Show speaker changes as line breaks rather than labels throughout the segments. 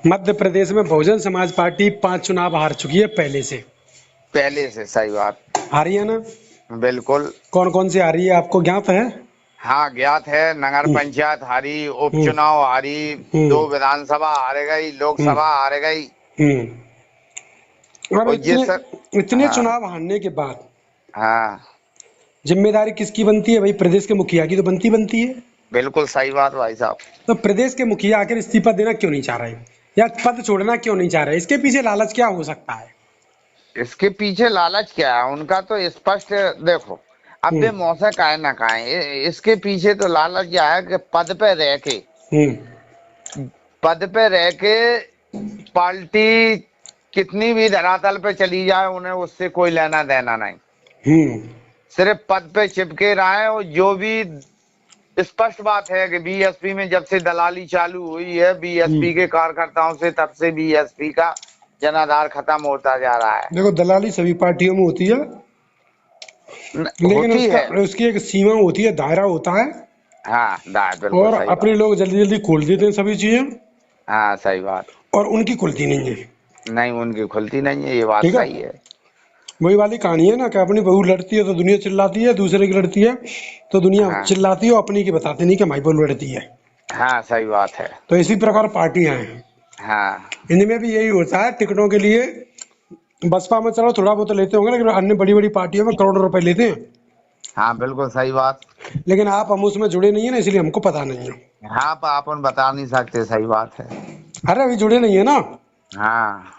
मध्य प्रदेश में बहुजन समाज पार्टी 5 चुनाव हार चुकी है पहले से।
पहले से, सही बात।
हारी है ना?
बिल्कुल।
कौन कौन सी हारी है आपको ज्ञात है?
हाँ, ज्ञात है। नगर
हम्म।
पंचायत हारी,
हम्म।
उपचुनाव हारी,
हम्म।
2 विधानसभा हार गई,
हम्म।
लोकसभा हार गई।
हम्म। अब
और ये
इतने
सब।
इतने
हाँ।
चुनाव हारने के बाद
हाँ,
जिम्मेदारी किसकी बनती है भाई? प्रदेश के मुखिया की तो बनती है।
बिल्कुल सही बात भाई साहब।
तो प्रदेश के मुखिया आखिर इस्तीफा देना क्यों नहीं चाह रहे, या पद छोड़ना क्यों नहीं चाह रहे? इसके पीछे लालच क्या हो सकता है?
इसके पीछे लालच क्या है उनका तो स्पष्ट। देखो, अब भी
हम्म।
मौसा काहे ना काहे, इसके पीछे तो लालच क्या है कि
हम्म।
पद पे रह के पार्टी कितनी भी धरातल पे चली जाए, उन्हें उससे कोई लेना देना नहीं।
हम्म।
सिर्फ पद पे चिपके रहे। और जो भी स्पष्ट बात है कि बीएसपी में जब से दलाली चालू हुई है बीएसपी के
हम्म।
कार्यकर्ताओं से, तब से बीएसपी का जनाधार खत्म होता जा रहा है।
देखो, दलाली सभी पार्टियों में होती है, लेकिन
होती
उसका
है।
उसकी एक सीमा होती है, दायरा होता है।
हाँ, बिल्कुल
और
सही
अपने
बात।
लोग जल्दी जल्दी खोल देते हैं सभी चीजें,
हाँ, सही बात।
और उनकी खुलती नहीं है।
नहीं, उनकी खुलती नहीं है, ये बात
ठीक है।
सही है।
वही वाली कहानी है ना कि अपनी बहू लड़ती है तो दुनिया चिल्लाती है, दूसरे की लड़ती है तो दुनिया
हाँ।
चिल्लाती है, और अपनी की बताते नहीं कि हमारी बहू लड़ती है।
हाँ, सही बात है।
तो इसी प्रकार पार्टियां हैं,
हाँ।
इनमें भी यही होता है। टिकटों के लिए बसपा में चलो थोड़ा बहुत तो लेते होंगे, लेकिन अन्य बड़ी बड़ी पार्टियों में करोड़ों रुपए लेते हैं।
हाँ, बिल्कुल सही बात।
लेकिन आप हम उसमें जुड़े नहीं है ना, इसलिए हमको पता नहीं है।
हाँ, पर अपन बता नहीं सकते, सही बात है।
अरे अभी जुड़े नहीं है ना,
हाँ।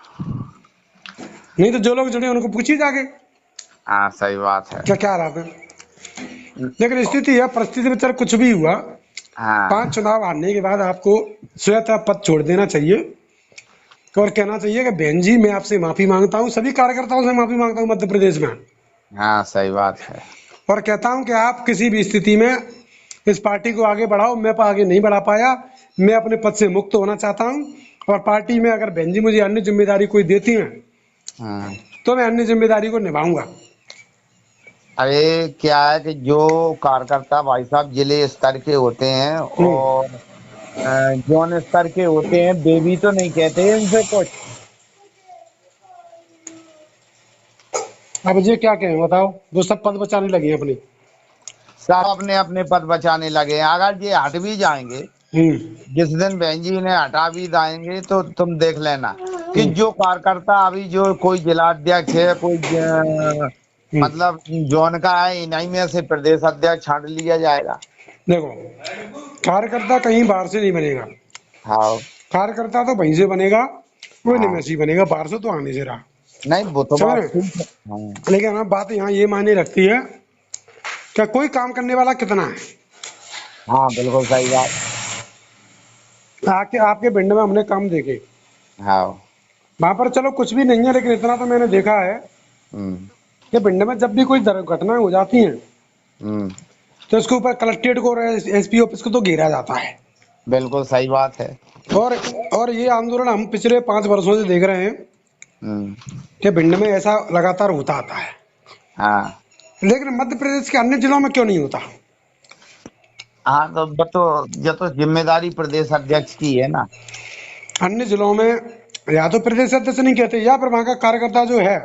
नहीं तो जो लोग जुड़े हैं, उनको पूछिए जाके
हाँ, सही बात है।
क्या क्या हालात है। लेकिन स्थिति है, परिस्थिति में चल कुछ भी हुआ,
हाँ।
5 चुनाव हारने के बाद आपको स्वतः पद छोड़ देना चाहिए, और कहना चाहिए कि बहन जी मैं आपसे माफी मांगता हूँ, सभी कार्यकर्ताओं से माफी मांगता हूँ मध्य प्रदेश में,
हाँ, सही बात है।
और कहता हूँ कि आप किसी भी स्थिति में इस पार्टी को आगे बढ़ाओ, मैं आगे नहीं बढ़ा पाया, मैं अपने पद से मुक्त होना चाहता हूँ। और पार्टी में अगर बहन जी मुझे अन्य जिम्मेदारी कोई देती है
हाँ।
तो मैं अन्य जिम्मेदारी को निभाऊंगा।
अरे क्या है कि जो कार्यकर्ता भाई साहब जिले स्तर के होते हैं
हम्म।
और जोन स्तर के होते हैं, वे भी तो नहीं कहते हैं इनसे कुछ।
अब ये क्या कहें बताओ, वो सब पद बचाने लगे हैं अपने।
सब अपने अपने पद बचाने लगे हैं। अगर ये हट भी जाएंगे,
हम्म।
जिस दिन बहन जी इन्हें हटा भी जाएंगे, तो तुम देख लेना कि
हम्म।
जो कार्यकर्ता अभी जो कोई जिला अध्यक्ष है, कोई
हम्म।
मतलब जोन का है, इन्हीं में से प्रदेश अध्यक्ष छांट लिया जाएगा।
देखो, कार्यकर्ता कहीं बाहर से नहीं बनेगा,
हाँ।
कार्यकर्ता तो वहीं से बनेगा, कोई नहीं में
हाँ।
से ही बनेगा, बाहर से तो आने से रहा।
नहीं, वो तो
समझ
बात
रहे?
ठीक है। हाँ।
लेकिन हाँ, बात यहाँ ये मायने रखती है कि कोई काम करने वाला कितना है।
हाँ, बिल्कुल सही बात।
आके आपके पिंड में हमने काम देखे,
हाँ।
वहां पर चलो कुछ भी नहीं है, लेकिन इतना तो मैंने देखा है
हम्म।
कि पिंड में जब भी कोई दुर्घटनाएं हो जाती हैं
हम्म।
तो इसके ऊपर कलेक्ट्रेट को और एसपी ऑफिस को तो घेरा जाता है।
बिल्कुल सही बात है।
और और ये आंदोलन हम पिछले 5 वर्षों से देख रहे हैं
हम्म।
कि भिंड में ऐसा लगातार होता आता है।
हाँ।
लेकिन मध्य प्रदेश के अन्य जिलों में क्यों नहीं होता?
हाँ, तो ये तो जिम्मेदारी प्रदेश अध्यक्ष की है ना।
अन्य जिलों में या तो प्रदेश अध्यक्ष नहीं कहते, या फिर वहां का कार्यकर्ता जो है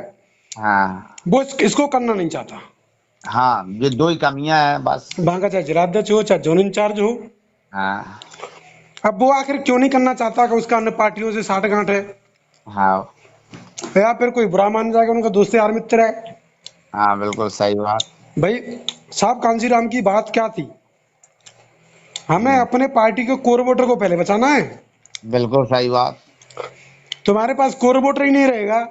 हाँ।
वो इसको करना नहीं चाहता।
हाँ, ये दो ही कमियां हैं बस।
वहां का चाहे जिलाध्यक्ष हो, चाहे जोन इंचार्ज हो,
हाँ।
अब वो आखिर क्यों नहीं करना चाहता कि उसका अन्य पार्टियों से साठ गांठ है,
हाँ।
या फिर कोई बुरा मान जाएगा उनका दोस्त यार मित्र है।
हाँ, बिल्कुल सही बात।
भाई साहब, कांसी राम की बात क्या थी? हमें
हम्म।
अपने पार्टी के कोर वोटर को पहले बचाना है।
बिल्कुल सही बात।
तुम्हारे पास कोर वोटर ही नहीं रहेगा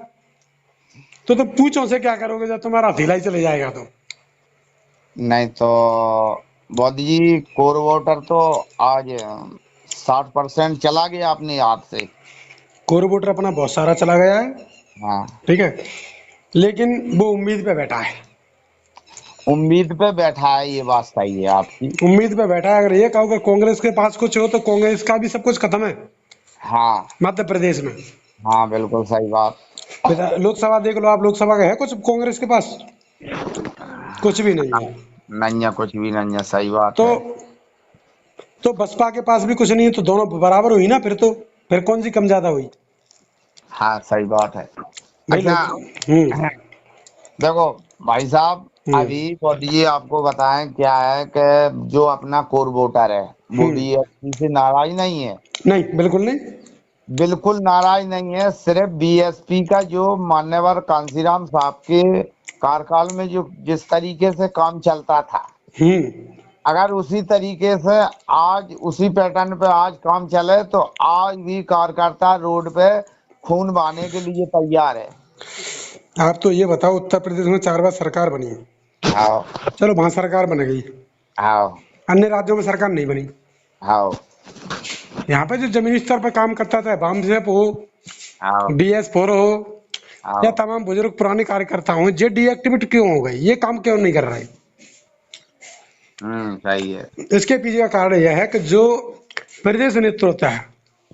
तो तुम पूछो से क्या करोगे जब तुम्हारा हथेला ही चले जाएगा तो?
नहीं तो मोदी जी, कोर वोटर तो आज 60% चला गया अपने हाथ से।
कोर वोटर अपना बहुत सारा चला गया है,
हाँ।
ठीक है, लेकिन वो उम्मीद पे बैठा है।
उम्मीद पे बैठा है, ये बात सही है आपकी।
उम्मीद पे बैठा है। अगर ये कहो कि कांग्रेस के पास कुछ हो तो कांग्रेस का भी सब कुछ खत्म है
हाँ।
मध्य प्रदेश में।
हाँ, बिल्कुल सही बात।
लोकसभा देख लो आप, लोकसभा का है कुछ कांग्रेस के पास? कुछ भी नहीं है।
नहीं है, कुछ भी नहीं है, सही बात
तो
है।
बसपा के पास भी कुछ नहीं है, तो दोनों बराबर हुई ना फिर तो। फिर कौन सी कम ज्यादा हुई
हाँ सही बात है।
भाई
अच्छा
हम्म
देखो भाई साहब,
हम्म
अभी मोदी जी आपको बताएं क्या है कि जो अपना कोर वोटर है वो
हम्म
बीएसपी से नाराज नहीं है।
नहीं बिल्कुल नहीं।
बिल्कुल नाराज नहीं है। सिर्फ बीएसपी का जो मान्यवर कांसीराम साहब के कार्यकाल में जो जिस तरीके से काम चलता था,
हम्म
अगर उसी तरीके से आज उसी पैटर्न पे आज काम चले तो आज भी कार्यकर्ता रोड पे खून बहाने के लिए तैयार है।
आप तो ये बताओ, उत्तर प्रदेश में 4 बार सरकार बनी है,
हाँ
चलो वहां सरकार बन गई,
हाँ
अन्य राज्यों में सरकार नहीं बनी।
हाँ
यहाँ पे जो जमीनी स्तर पर काम करता था, बामसेप हो,
हाँ
BS4 हो, या
हाँ।
तमाम बुजुर्ग पुराने कार्यकर्ता हो, ये डीएक्टिवेट क्यों हो गए, ये काम क्यों नहीं कर रहे?
सही है।
इसके पीछे का कारण यह है कि जो प्रदेश नेतृत्व है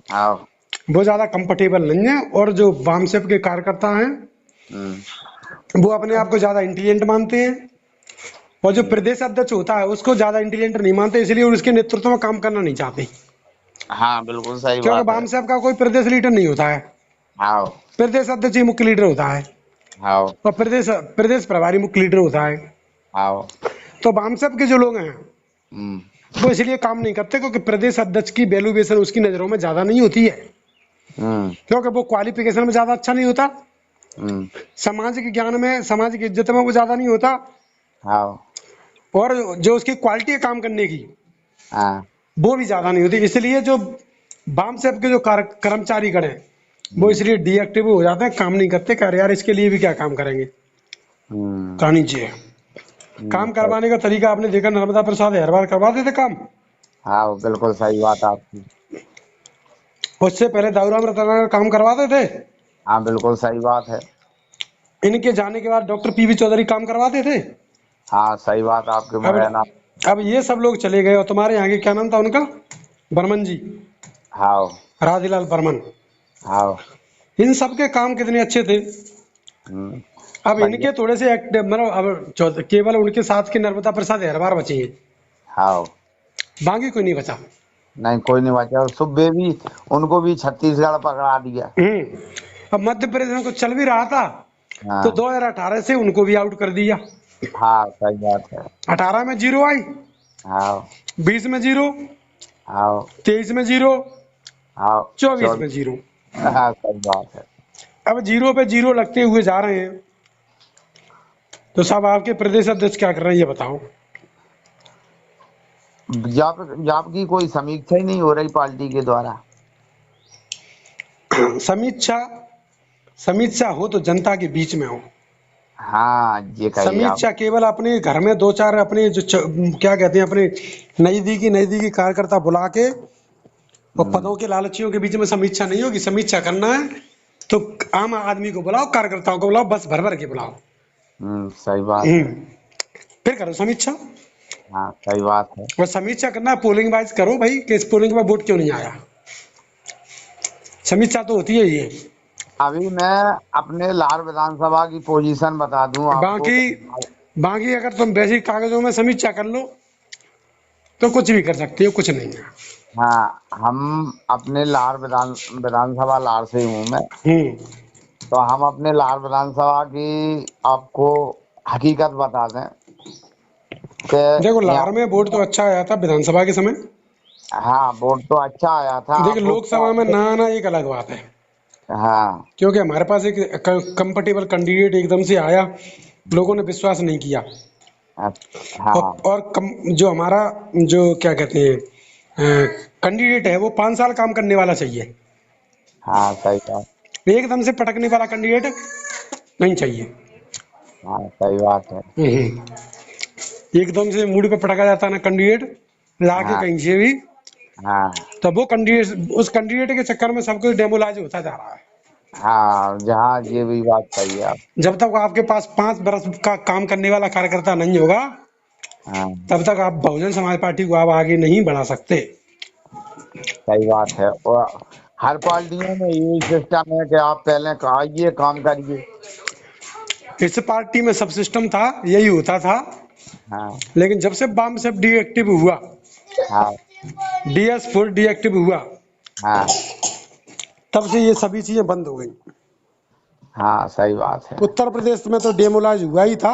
हाँ।
वो ज्यादा कंफर्टेबल नहीं है, और जो वामसेप के कार्यकर्ता हैं
हम्म
वो अपने आप को ज्यादा इंटेलिजेंट मानते हैं, और जो
हम्म,
प्रदेश अध्यक्ष होता है उसको ज्यादा इंटेलिजेंट नहीं मानते, इसलिए उसके नेतृत्व में काम करना नहीं चाहते।
हाँ बिल्कुल सही
क्योंकि
बात है।
वामसेप का कोई प्रदेश लीडर नहीं होता है,
हाँ
प्रदेश अध्यक्ष ही मुख्य लीडर होता है,
हाँ
और प्रदेश प्रदेश प्रभारी मुख्य लीडर होता है।
हाँ।
तो वामसेप के जो लोग हैं
हम्म
वो इसलिए काम नहीं करते क्योंकि प्रदेश अध्यक्ष की वैल्यूएशन उसकी नजरों में ज्यादा नहीं होती है,
हम्म
क्योंकि वो क्वालिफिकेशन में ज्यादा अच्छा नहीं होता,
हम्म।
सामाजिक ज्ञान में, सामाजिक इज्जत में वो ज्यादा नहीं होता,
हाँ
और जो उसकी क्वालिटी है काम करने की
हाँ।
वो भी ज्यादा नहीं होती। इसलिए जो वामसेप के जो कर्मचारी गण हैं वो
हम्म
इसलिए डीएक्टिव हो जाते हैं, काम नहीं करते, कह रहे यार इसके लिए भी क्या काम करेंगे।
हम्म
कहानी जी है। काम
सही।
करवाने का तरीका आपने देखा, नर्मदा प्रसाद हर बार करवा देते काम,
हाँ बिल्कुल सही बात आपकी।
उससे पहले दाऊराम रतनाकर काम करवाते थे,
हाँ बिल्कुल सही बात है।
इनके जाने के बाद डॉक्टर PV चौधरी काम करवाते थे।
हाँ सही बात आपके
अब
मगैना।
अब ये सब लोग चले गए, और तुम्हारे यहाँ के क्या नाम था उनका, बर्मन जी,
हाँ
राजीलाल बर्मन,
हाँ।
इन सब के काम कितने अच्छे थे।
हम्म
अब
बढ़िया।
इनके थोड़े से मतलब अब केवल उनके साथ के नर्मदा प्रसाद हरवार बचे हैं,
हाँ।
बाकी कोई नहीं बचा।
नहीं कोई नहीं बचा। और सुब्बे भी उनको भी छत्तीसगढ़ पकड़ा दिया।
अब मध्य प्रदेश में कुछ चल भी रहा था तो
हाँ
2018 से उनको भी आउट कर दिया।
हाँ सही बात है।
18 में 0 आई,
हाँ
20 में 0,
हाँ
23 में 0,
हाँ।
24
चल।
में 0।
हाँ सही बात है।
अब 0 पे 0 लगते हुए जा रहे हैं, तो साहब आपके प्रदेश अध्यक्ष क्या कर रहे हैं ये बताओ।
जाप जाप की कोई समीक्षा ही नहीं हो रही पार्टी के द्वारा।
समीक्षा, समीक्षा हो तो जनता के बीच में हो।
हाँ ये कहिए आप।
समीक्षा केवल अपने घर में दो चार अपने क्या कहते हैं, अपने नजदीकी कार्यकर्ता बुला के और
हम्म
पदों के लालचियों के बीच में समीक्षा नहीं होगी। समीक्षा करना है तो आम आदमी को बुलाओ, कार्यकर्ताओं को बुलाओ, बस भर भर के बुलाओ,
सही बात है।
फिर करो समीक्षा।
हाँ सही बात है।
और समीक्षा करना है पोलिंग वाइज करो भाई, कि इस पोलिंग में वोट क्यों नहीं आया। समीक्षा तो होती है ये।
अभी मैं अपने लार विधानसभा की पोजीशन बता दूं आपको।
बाकी बाकी अगर तुम वैसे ही कागजों में समीक्षा कर लो तो कुछ भी कर सकते हो, कुछ नहीं है।
हाँ हम अपने विधानसभा लार से हूँ मैं।
हम्म
तो हम अपने लार विधानसभा की आपको हकीकत बता दें
देखो,
कि
लाहौर में वोट तो
यहाँ।
अच्छा आया था विधानसभा के समय।
हाँ वोट तो अच्छा आया था
देखिए,
आपको
लोकसभा में ना आना एक अलग बात है,
हाँ
क्योंकि हमारे पास एक कंफर्टेबल कैंडिडेट एकदम से आया, लोगों ने विश्वास नहीं किया।
हाँ
जो हमारा जो क्या कहते हैं कैंडिडेट है वो 5 साल काम करने वाला चाहिए,
हाँ सही बात।
एकदम से पटकने वाला कैंडिडेट नहीं चाहिए।
हाँ सही बात है।
एकदम से मूड पे पटका जाता है ना कैंडिडेट, लाके
हाँ
कहीं से भी,
हाँ
तो वो कैंडिडेट, उस कैंडिडेट के चक्कर में सब कुछ डेमोलाइज होता जा रहा है।
हाँ जहाँ ये भी बात सही है आप।
जब तक आपके पास 5 बरस का काम करने वाला कार्यकर्ता नहीं होगा
हाँ
तब तक आप बहुजन समाज पार्टी को आप आगे नहीं बढ़ा सकते।
सही बात है। और हर पार्टियों में यही सिस्टम है कि आप पहले आइए काम करिए।
इस पार्टी में सब सिस्टम था, यही होता था,
हाँ
लेकिन जब से बाम सेप डीएक्टिव हुआ,
हाँ
DS4 डीएक्टिव हुआ,
हाँ
तब से ये सभी चीजें बंद हो गई।
हाँ सही बात है।
उत्तर प्रदेश में तो डेमोलाइज हुआ ही था,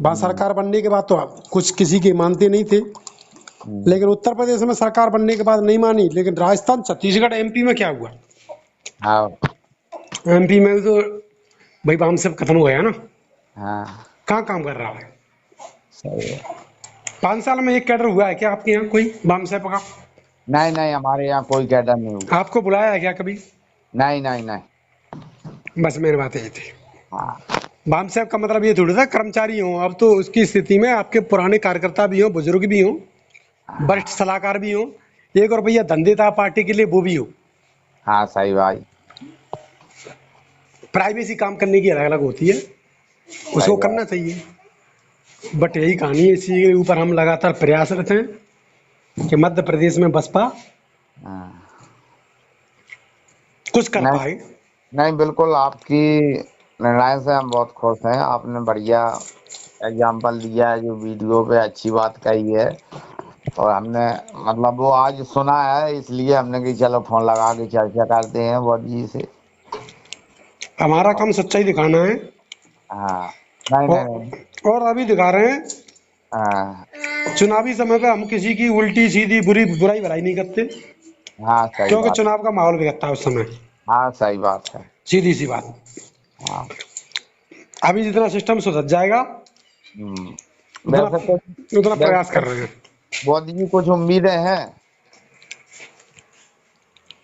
वहाँ सरकार बनने के बाद तो कुछ किसी की मानते नहीं थे, लेकिन उत्तर प्रदेश में सरकार बनने के बाद नहीं मानी। लेकिन राजस्थान, छत्तीसगढ़, एमपी में क्या हुआ?
हाँ
एमपी में भी तो भाई बाम सब खत्म हो गया ना,
हाँ
कहाँ काम कर रहा है?
सही है।
5 साल में एक कैडर हुआ है क्या आपके यहाँ कोई बाम साहब का?
नहीं नहीं, हमारे यहाँ कोई कैडर नहीं हुआ।
आपको बुलाया है क्या कभी?
नहीं नहीं नहीं।
बस मेरी बात यही थी।
हाँ
बाम साहब का मतलब ये थोड़ा था कर्मचारी हो, अब तो उसकी स्थिति में आपके पुराने कार्यकर्ता भी हो, बुजुर्ग भी हो, वरिष्ठ सलाहकार भी हो, 1 रुपया धंधे था पार्टी के लिए वो भी हो।
हाँ सही भाई।
प्राइवेसी काम करने की अलग अलग होती है, उसको
सही बात।
करना चाहिए। बट यही कहानी है, इसी के ऊपर हम लगातार प्रयासरत हैं कि मध्य प्रदेश में बसपा
हाँ।
कुछ कर
नहीं
पाए।
नहीं, बिल्कुल आपकी निर्णय से हम बहुत खुश हैं। आपने बढ़िया एग्जाम्पल दिया है, जो वीडियो पे अच्छी बात कही है, और हमने मतलब वो आज सुना है, इसलिए हमने कि चलो फोन लगा के चर्चा करते हैं मोदी जी से।
हमारा काम सच्चाई दिखाना है,
हाँ नहीं नहीं नहीं।
और अभी दिखा रहे हैं।
हाँ
चुनावी समय पे हम किसी की उल्टी सीधी बुराई भलाई नहीं करते,
हाँ सही
क्योंकि
बात।
चुनाव का माहौल बिगड़ता है उस समय,
हाँ सही बात है।
सीधी सी बात।
हाँ।
अभी जितना सिस्टम सुधर जाएगा,
हम्म।
उतना
वैसे कुछ
उतना प्रयास
वैसे
कर रहे हैं।
मोदी जी कुछ उम्मीदें हैं?